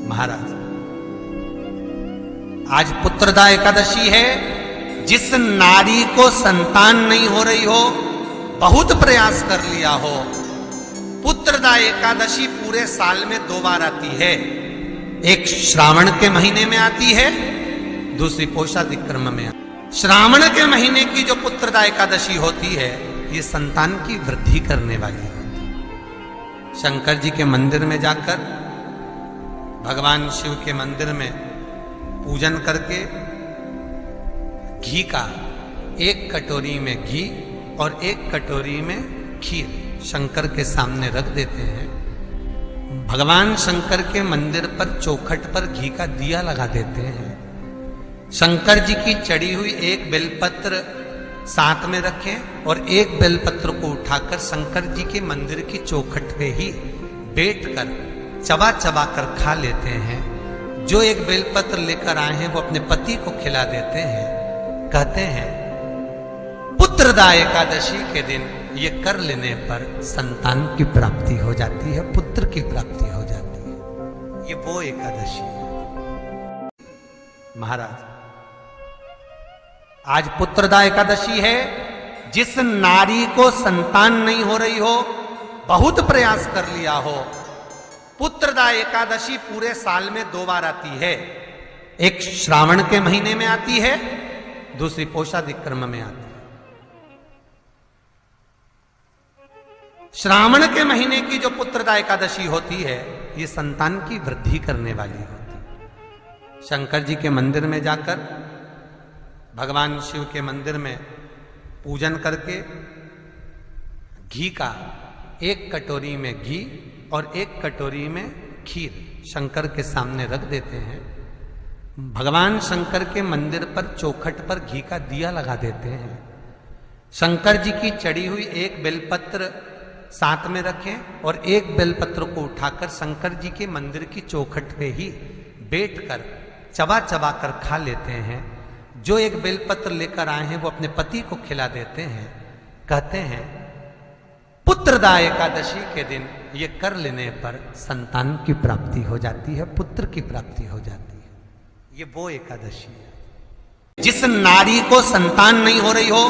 महाराज, आज पुत्रदा एकादशी है। जिस नारी को संतान नहीं हो रही हो, बहुत प्रयास कर लिया हो, पुत्रदा एकादशी पूरे साल में 2 बार आती है। एक श्रावण के महीने में आती है, दूसरी पौषाधिक क्रम में आती है। श्रावण के महीने की जो पुत्रदा एकादशी होती है, ये संतान की वृद्धि करने वाली होती है। शंकर जी के मंदिर में जाकर, भगवान शिव के मंदिर में पूजन करके घी का 1 कटोरी में घी और 1 कटोरी में खीर शंकर के सामने रख देते हैं। भगवान शंकर के मंदिर पर चौखट पर घी का दिया लगा देते हैं। शंकर जी की चढ़ी हुई 1 बेलपत्र साथ में रखें और 1 बेलपत्र को उठाकर शंकर जी के मंदिर की चौखट पे ही बैठकर चबा चबा कर खा लेते हैं। जो 1 बेलपत्र लेकर आए हैं वो अपने पति को खिला देते हैं। कहते हैं पुत्रदा एकादशी के दिन ये कर लेने पर संतान की प्राप्ति हो जाती है, पुत्र की प्राप्ति हो जाती है। ये वो एकादशी है। महाराज, आज पुत्रदा एकादशी है। जिस नारी को संतान नहीं हो रही हो, बहुत प्रयास कर लिया हो, पुत्रदा एकादशी पूरे साल में 2 बार आती है। एक श्रावण के महीने में आती है, दूसरी पौषाधिक क्रम में आती है। श्रावण के महीने की जो पुत्रदा एकादशी होती है, ये संतान की वृद्धि करने वाली होती है। शंकर जी के मंदिर में जाकर, भगवान शिव के मंदिर में पूजन करके घी का 1 कटोरी में घी और 1 कटोरी में खीर शंकर के सामने रख देते हैं। भगवान शंकर के मंदिर पर चौखट पर घी का दिया लगा देते हैं। शंकर जी की चढ़ी हुई 1 बेलपत्र साथ में रखें और 1 बेलपत्र को उठाकर शंकर जी के मंदिर की चौखट पे ही बैठकर चबा चबा कर खा लेते हैं। जो 1 बेलपत्र लेकर आए हैं वो अपने पति को खिला देते हैं। कहते हैं पुत्रदा एकादशी के दिन ये कर लेने पर संतान की प्राप्ति हो जाती है, पुत्र की प्राप्ति हो जाती है। ये वो एकादशी है। जिस नारी को संतान नहीं हो रही हो,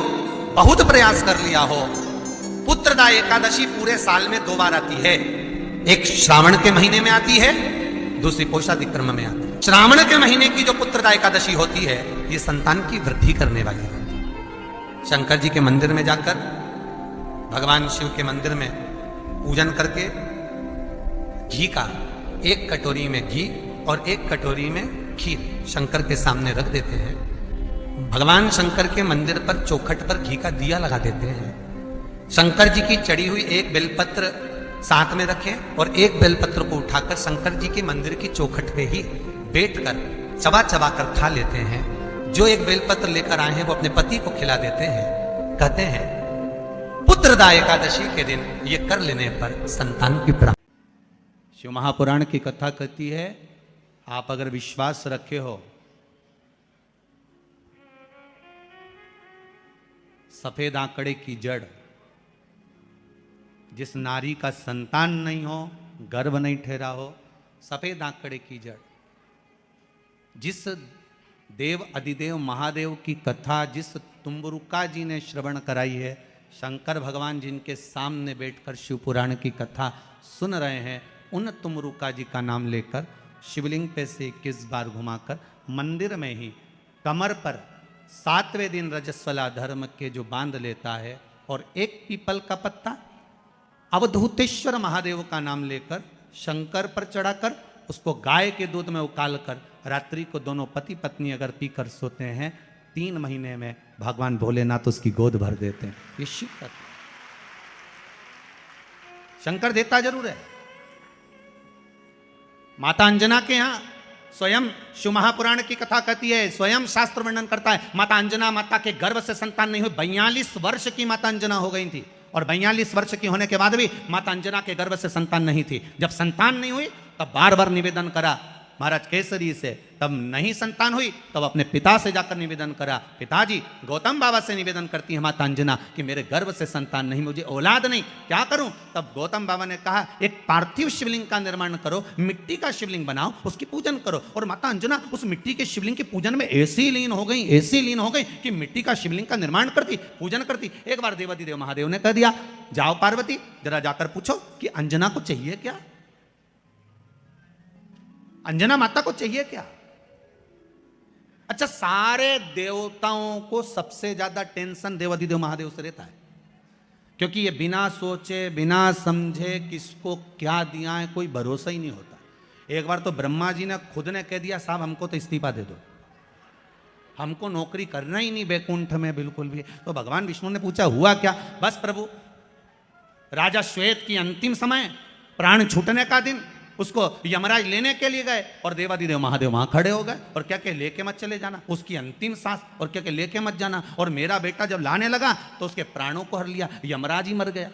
बहुत प्रयास कर लिया हो, पुत्रदा एकादशी पूरे साल में 2 बार आती है। एक श्रावण के महीने में आती है, दूसरी पौषाधिक क्रम में आती है। श्रावण के महीने की जो पुत्रदा एकादशी होती है, ये संतान की वृद्धि करने वाली होती है। शंकर जी के मंदिर में जाकर, भगवान शिव के मंदिर में पूजन करके घी का 1 कटोरी में घी और 1 कटोरी में खीर शंकर के सामने रख देते हैं। भगवान शंकर के मंदिर पर चौखट पर घी का दिया लगा देते हैं। शंकर जी की चढ़ी हुई 1 बेलपत्र साथ में रखें और 1 बेलपत्र को उठाकर शंकर जी के मंदिर की चौखट पे ही बैठकर चबा चबा कर खा लेते हैं। जो 1 बेलपत्र लेकर आए हैं वो अपने पति को खिला देते हैं। कहते हैं पुत्रदा एकादशी के दिन ये कर लेने पर संतान की प्राप्ति। शिव महापुराण की कथा कहती है, आप अगर विश्वास रखे हो, सफेद आंकड़े की जड़, जिस नारी का संतान नहीं हो, गर्भ नहीं ठहरा हो, सफेद आंकड़े की जड़, जिस देव अधिदेव महादेव की कथा जिस तुम्बरुका जी ने श्रवण कराई है, शंकर भगवान जिनके सामने बैठकर शिव पुराण की कथा सुन रहे हैं, उन तुम्बरुका जी का नाम लेकर शिवलिंग पे से 21 बार घुमाकर मंदिर में ही कमर पर 7वें दिन रजस्वला धर्म के जो बांध लेता है और 1 पीपल का पत्ता अवधूतेश्वर महादेव का नाम लेकर शंकर पर चढ़ाकर उसको गाय के दूध में उकाल कर रात्रि को दोनों पति पत्नी अगर पीकर सोते हैं, 3 महीने में भगवान भोलेनाथ उसकी गोद भर देते हैं। ये शिव करते हैं। शंकर देता जरूर है। माता अंजना के यहां स्वयं शिव महापुराण की कथा कहती है, स्वयं शास्त्र वर्णन करता है, माता अंजना माता के गर्भ से संतान नहीं हुई। 42 वर्ष की माता अंजना हो गई थी और 42 वर्ष की होने के बाद भी माता अंजना के गर्भ से संतान नहीं थी। जब संतान नहीं हुई तब बार बार निवेदन करा महाराज केसरी से, तब नहीं संतान हुई तब अपने पिता से जाकर निवेदन करा, पिताजी गौतम बाबा से निवेदन करती है माता अंजना कि मेरे गर्भ से संतान नहीं, मुझे औलाद नहीं, क्या करूं? तब गौतम बाबा ने कहा एक पार्थिव शिवलिंग का निर्माण करो, मिट्टी का शिवलिंग बनाओ, उसकी पूजन करो। और माता अंजना उस मिट्टी के शिवलिंग के पूजन में ऐसी लीन हो गई कि मिट्टी का शिवलिंग का निर्माण करती, पूजन करती। एक बार देवाधिदेव महादेव ने कह दिया, जाओ पार्वती जरा जाकर पूछो कि अंजना को चाहिए क्या, अंजना माता को चाहिए क्या। अच्छा, सारे देवताओं को सबसे ज्यादा टेंशन देवाधिदेव महादेव से रहता है, क्योंकि ये बिना सोचे बिना समझे किसको क्या दिया है कोई भरोसा ही नहीं होता। एक बार तो ब्रह्मा जी ने खुद ने कह दिया, साहब हमको तो इस्तीफा दे दो, हमको नौकरी करना ही नहीं बैकुंठ में बिल्कुल भी। तो भगवान विष्णु ने पूछा हुआ क्या? बस प्रभु, राजा श्वेत की अंतिम समय, प्राण छूटने का दिन, उसको यमराज लेने के लिए गए और देवाधिदेव महादेव वहां खड़े हो गए और क्या कहे, लेके मत चले जाना, उसकी अंतिम सांस, और क्या कहे, लेके मत जाना। और मेरा बेटा जब लाने लगा तो उसके प्राणों को हर लिया, यमराज ही मर गया।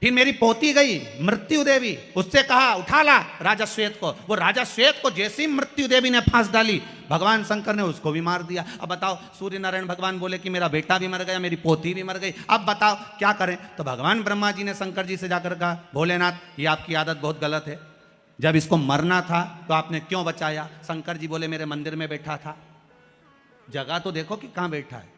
फिर मेरी पोती गई मृत्यु देवी, उससे कहा उठा ला राजा श्वेत को, वो राजा श्वेत को जैसे ही मृत्यु देवी ने फांस डाली, भगवान शंकर ने उसको भी मार दिया। अब बताओ, सूर्य नारायण भगवान बोले कि मेरा बेटा भी मर गया, मेरी पोती भी मर गई, अब बताओ क्या करें? तो भगवान ब्रह्मा जी ने शंकर जी से जाकर कहा, भोलेनाथ ये आपकी आदत बहुत गलत है, जब इसको मरना था तो आपने क्यों बचाया? शंकर जी बोले मेरे मंदिर में बैठा था, जगह तो देखो कि कहां बैठा है।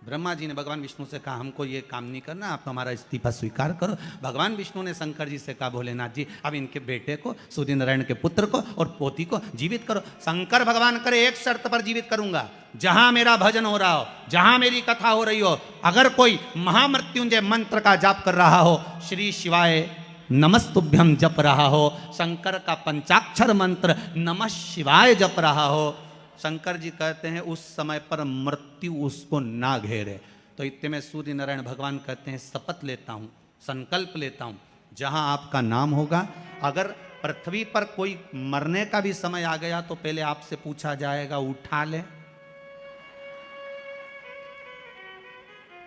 ब्रह्मा जी ने भगवान विष्णु से कहा हमको ये काम नहीं करना, आप हमारा इस्तीफा स्वीकार करो। भगवान विष्णु ने शंकर जी से कहा भोलेनाथ जी अब इनके बेटे को, सूर्य नारायण के पुत्र को और पोती को जीवित करो। शंकर भगवान करे एक शर्त पर जीवित करूंगा, जहां मेरा भजन हो रहा हो, जहां मेरी कथा हो रही हो, अगर कोई महामृत्युंजय मंत्र का जाप कर रहा हो, श्री शिवाय नमस्तुभ्यम जप रहा हो, शंकर का पंचाक्षर मंत्र नमः शिवाय जप रहा हो, शंकर जी कहते हैं उस समय पर मृत्यु उसको ना घेरे। तो इतने में सूर्य नारायण भगवान कहते हैं शपथ लेता हूं, संकल्प लेता हूं, जहां आपका नाम होगा, अगर पृथ्वी पर कोई मरने का भी समय आ गया तो पहले आपसे पूछा जाएगा उठा ले,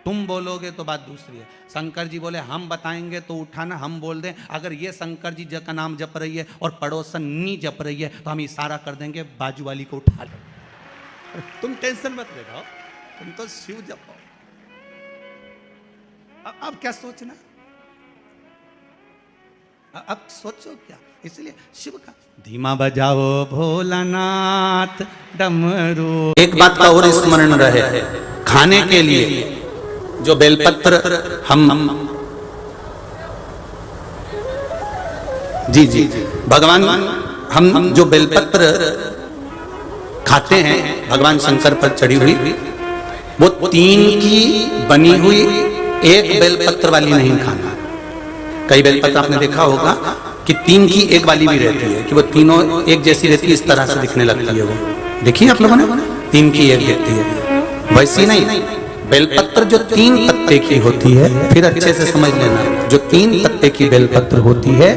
तुम बोलोगे तो बात दूसरी है। शंकर जी बोले हम बताएंगे तो उठाना, हम बोल दें अगर ये शंकर जी का नाम जप रही है और पड़ोसन नहीं जप रही है तो हम इशारा कर देंगे बाजू वाली को उठा लो। तुम टेंशन मत ले जाओ, तुम तो शिव जपो। अब क्या सोचना, अब सोचो क्या, इसलिए शिव का धीमा बजाओ भोलानाथ डमरू। एक बात का और स्मरण रहे, खाने के लिए जो बेलपत्र हम जी जी भगवान हम जो बेलपत्र खाते हैं भगवान शंकर पर चढ़ी हुई, वो 3 की बनी हुई, एक बेलपत्र वाली नहीं खाना। कई बेलपत्र आपने देखा होगा कि 3 की एक वाली भी रहती है, कि वो तीनों एक जैसी रहती है, इस तरह से दिखने लगती है। वो देखिए आप लोगों ने, 3 की एक दिखती है, वैसी नहीं। बेलपत्र जो 3 पत्ते की होती है, फिर अच्छे से समझ लेना, जो 3 पत्ते की बेलपत्र होती है,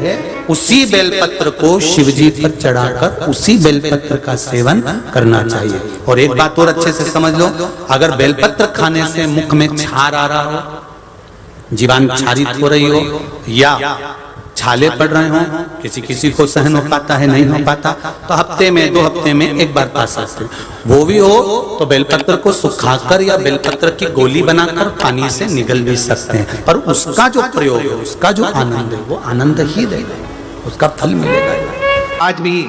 उसी बेलपत्र को शिवजी पर चढ़ाकर उसी बेलपत्र का सेवन करना चाहिए। और एक बात और अच्छे से समझ लो, अगर बेलपत्र खाने से मुख में छार आ रहा हो, जीवान क्षारित हो रही हो, या छाले पड़ रहे हो, किसी को सहन हो पाता है, नहीं हो पाता, तो हफ्ते में 2 हफ्ते में एक बार खा सकते हो। वो भी हो तो बेलपत्र को सुखाकर या बेलपत्र की गोली बनाकर पानी से निगल भी सकते हैं, पर उसका जो प्रयोग है, उसका जो आनंद है, वो आनंद ही देगा, उसका फल मिलेगा। आज भी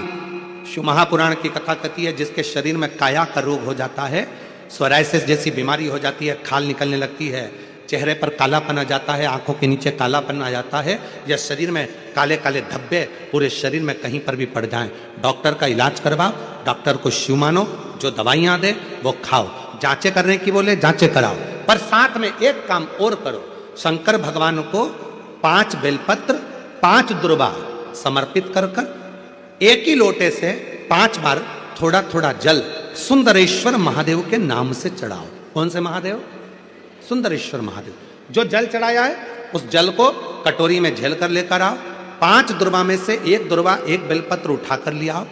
शिव महापुराण की कथा कहती है, जिसके शरीर में काया का रोग हो जाता है, सोराइसिस जैसी बीमारी हो जाती है, खाल निकलने लगती है, चेहरे पर कालापन आ जाता है, आंखों के नीचे कालापन आ जाता है, या शरीर में काले काले धब्बे पूरे शरीर में कहीं पर भी पड़ जाएं, डॉक्टर का इलाज करवाओ, डॉक्टर को शिव मानो, जो दवाइयां दे वो खाओ, जांचें करने की बोले जांचें कराओ, पर साथ में एक काम और करो, शंकर भगवान को 5 बेलपत्र 5 दुर्वा समर्पित कर एक ही लोटे से 5 बार थोड़ा थोड़ा जल सुंदरेश्वर महादेव के नाम से चढ़ाओ। कौन से महादेव? सुंदरेश्वर महादेव। जो जल चढ़ाया है उस जल को कटोरी में झेल कर लेकर आओ, 5 दुर्वा में से 1 दुर्वा 1 बेलपत्र उठाकर ले आओ,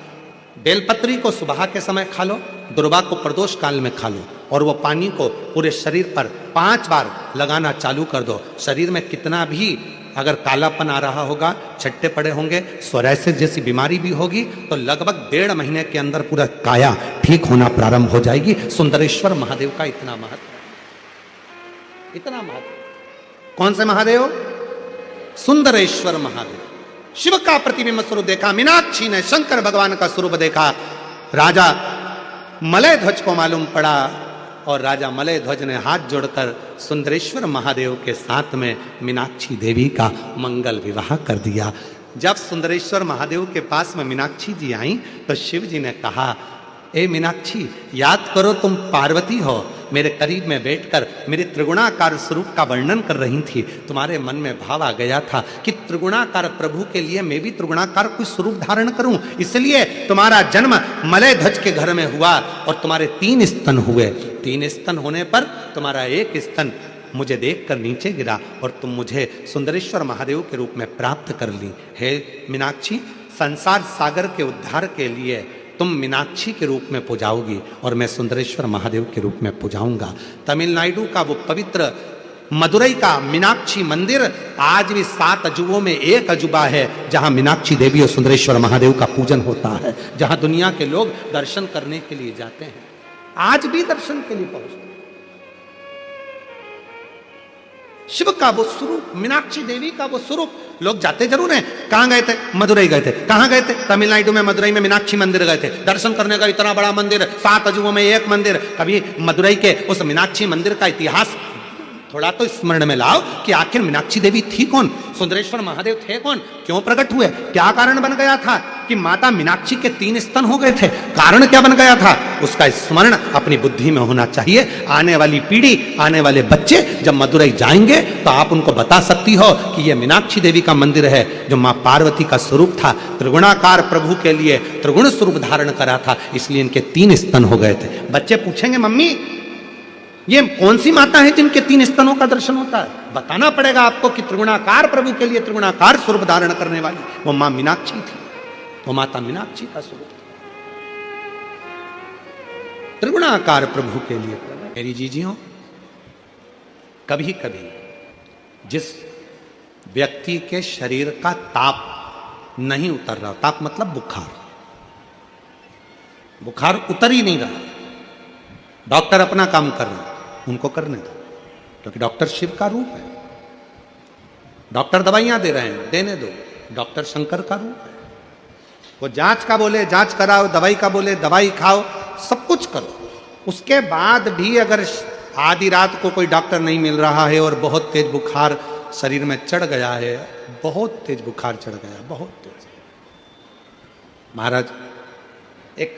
बेलपत्री को सुबह के समय खा लो, दुर्वा को प्रदोष काल में खा लो, और वो पानी को पूरे शरीर पर 5 बार लगाना चालू कर दो। शरीर में कितना भी अगर कालापन आ रहा होगा, छट्टे पड़े होंगे, सोरायसिस जैसी बीमारी भी होगी, तो लगभग 1.5 महीने के अंदर पूरा काया ठीक होना प्रारंभ हो जाएगी। सुंदरेश्वर महादेव का इतना महत्व, इतना महत्व। कौन से महादेव? सुंदरेश्वर महादेव। शिव का प्रतिबिंब स्वरूप देखा मीनाक्षी ने, शंकर भगवान का स्वरूप देखा। राजा मलय ध्वज को मालूम पड़ा और राजा मलय ध्वज ने हाथ जोड़कर सुंदरेश्वर महादेव के साथ में मीनाक्षी देवी का मंगल विवाह कर दिया। जब सुंदरेश्वर महादेव के पास में मीनाक्षी जी आई तो शिव जी ने कहा, ए मीनाक्षी, याद करो तुम पार्वती हो, मेरे करीब में बैठकर मेरे त्रिगुणाकार स्वरूप का वर्णन कर रही थी। तुम्हारे मन में भाव आ गया था कि त्रिगुणाकार प्रभु के लिए मैं भी त्रिगुणाकार कोई स्वरूप धारण करूं, इसलिए तुम्हारा जन्म मलय ध्वज के घर में हुआ और तुम्हारे 3 स्तन हुए। 3 स्तन होने पर तुम्हारा एक स्तन मुझे देखकर नीचे गिरा और तुम मुझे सुंदरेश्वर महादेव के रूप में प्राप्त कर ली। हे मीनाक्षी, संसार सागर के उद्धार के लिए तुम मीनाक्षी के रूप में पूजाओगी और मैं सुंदरेश्वर महादेव के रूप में पूजाऊंगा। तमिलनाडु का वो पवित्र मदुरई का मीनाक्षी मंदिर आज भी 7 अजूबों में एक अजूबा है, जहां मीनाक्षी देवी और सुंदरेश्वर महादेव का पूजन होता है, जहां दुनिया के लोग दर्शन करने के लिए जाते हैं, आज भी दर्शन के लिए पहुंचते हैं। शिव का वो स्वरूप, मीनाक्षी देवी का वो स्वरूप, लोग जाते जरूर हैं। कहां गए थे? मदुरई गए थे। कहां गए थे? तमिलनाडु में मदुरई में मीनाक्षी मंदिर गए थे दर्शन करने का। इतना बड़ा मंदिर, 7 अजूबों में एक मंदिर। कभी मदुरई के उस मीनाक्षी मंदिर का इतिहास थोड़ा तो स्मरण में लाओ कि आखिर मीनाक्षी देवी थी कौन, सुंदरेश्वर महादेव थे कौन, क्यों प्रकट हुए, क्या कारण बन गया था कि माता मीनाक्षी के 3 स्तन हो गए थे, कारण क्या बन गया था, उसका स्मरण अपनी बुद्धि में होना चाहिए। आने वाली पीढ़ी, आने वाले बच्चे जब मदुरई जाएंगे तो आप उनको बता सकती हो कि यह मीनाक्षी देवी का मंदिर है, जो मां पार्वती का स्वरूप था, त्रिगुणाकार प्रभु के लिए त्रिगुण स्वरूप धारण करा था, इसलिए इनके 3 स्तन हो गए थे। बच्चे पूछेंगे, मम्मी ये कौन सी माता है जिनके 3 स्तनों का दर्शन होता है? बताना पड़ेगा आपको कि त्रिगुणाकार प्रभु के लिए त्रिगुणाकार स्वरूप धारण करने वाली वो मां मीनाक्षी थी, वो माता मीनाक्षी का स्वरूप था। त्रिगुणाकार प्रभु के लिए। मेरी जीजियों, कभी कभी जिस व्यक्ति के शरीर का ताप नहीं उतर रहा, ताप मतलब बुखार उतर ही नहीं रहा, डॉक्टर अपना काम कर रहे हैं, उनको करने दो, क्योंकि डॉक्टर शिव का रूप है। डॉक्टर दवाइयां दे रहे हैं, देने दो, डॉक्टर शंकर का रूप है। वो जांच का बोले जांच कराओ, दवाई का बोले दवाई खाओ, सब कुछ करो। उसके बाद भी अगर आधी रात को कोई डॉक्टर नहीं मिल रहा है और बहुत तेज बुखार शरीर में चढ़ गया है, बहुत तेज बुखार चढ़ गया, बहुत तेज। महाराज, एक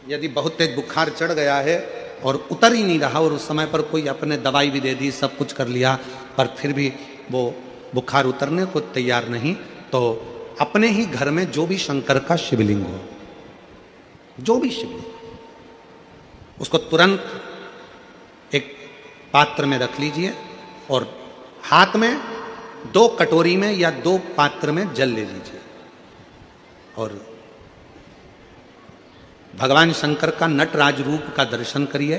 यदि बहुत तेज बुखार चढ़ गया है और उतर ही नहीं रहा और उस समय पर कोई अपने दवाई भी दे दी, सब कुछ कर लिया, पर फिर भी वो बुखार उतरने को तैयार नहीं, तो अपने ही घर में जो भी शंकर का शिवलिंग हो, जो भी शिवलिंग, उसको तुरंत एक पात्र में रख लीजिए और हाथ में 2 कटोरी में या 2 पात्र में जल ले लीजिए और भगवान शंकर का नटराज रूप का दर्शन करिए।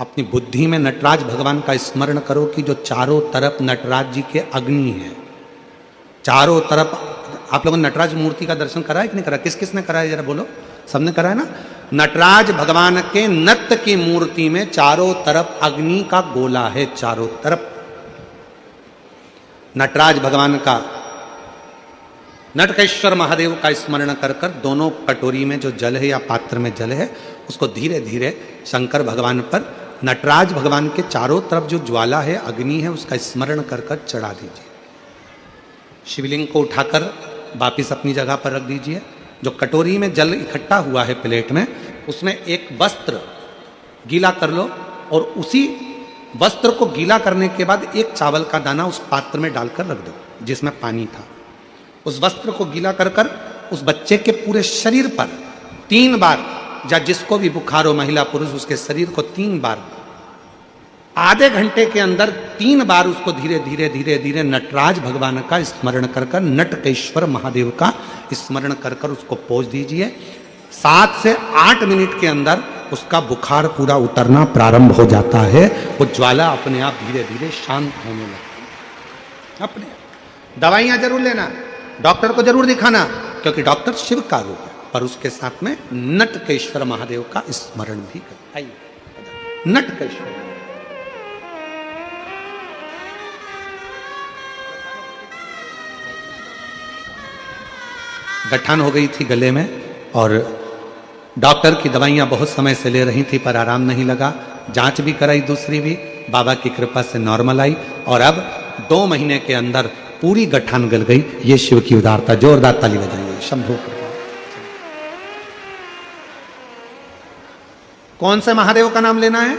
अपनी बुद्धि में नटराज भगवान का स्मरण करो कि जो चारों तरफ नटराज जी के अग्नि है, चारों तरफ। आप लोगों ने नटराज मूर्ति का दर्शन करा है कि नहीं करा? किस किस ने करा है, जरा बोलो। सबने करा है ना? नटराज भगवान के नृत्य की मूर्ति में चारों तरफ अग्नि का गोला है, चारों तरफ। नटराज भगवान का, नटकेश्वर महादेव का स्मरण कर कर दोनों कटोरी में जो जल है या पात्र में जल है, उसको धीरे धीरे शंकर भगवान पर, नटराज भगवान के चारों तरफ जो ज्वाला है, अग्नि है, उसका स्मरण कर कर चढ़ा दीजिए। शिवलिंग को उठाकर वापिस अपनी जगह पर रख दीजिए। जो कटोरी में जल इकट्ठा हुआ है प्लेट में, उसमें एक वस्त्र गीला कर लो और उसी वस्त्र को गीला करने के बाद एक चावल का दाना उस पात्र में डालकर रख दो जिसमें पानी था। उस वस्त्र को गीला कर कर उस बच्चे के पूरे शरीर पर 3 बार, या जिसको भी बुखार हो, महिला पुरुष, उसके शरीर को 3 बार, आधे घंटे के अंदर 3 बार उसको धीरे धीरे धीरे धीरे नटराज भगवान का स्मरण कर कर, नटकेश्वर महादेव का स्मरण कर कर उसको पोंछ दीजिए। 7 से 8 मिनट के अंदर उसका बुखार पूरा उतरना प्रारंभ हो जाता है, वो ज्वाला अपने आप धीरे धीरे शांत होने लगती है अपने। दवाइयां जरूर लेना, डॉक्टर को जरूर दिखाना, क्योंकि डॉक्टर शिव का रूप है, पर उसके साथ में नटकेश्वर महादेव का स्मरण भी कर। आइए, नटकेश्वर गठान हो गई थी गले में और डॉक्टर की दवाइयां बहुत समय से ले रही थी पर आराम नहीं लगा। जांच भी कराई, दूसरी भी, बाबा की कृपा से नॉर्मल आई और अब 2 महीने के अंदर पूरी गठान गल गई। ये शिव की उदारता, जोरदार ताली बजाइए। शंभो कृपा। कौन से महादेव का नाम लेना है?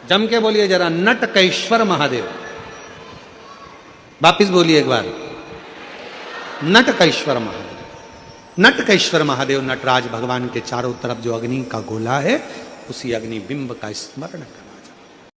जम के बोलिए जरा, नटकेश्वर महादेव। वापिस बोलिए एक बार, नटकेश्वर महादेव। नटकेश्वर महादेव नटराज भगवान के चारों तरफ जो अग्नि का गोला है, उसी अग्नि बिंब का स्मरण कर।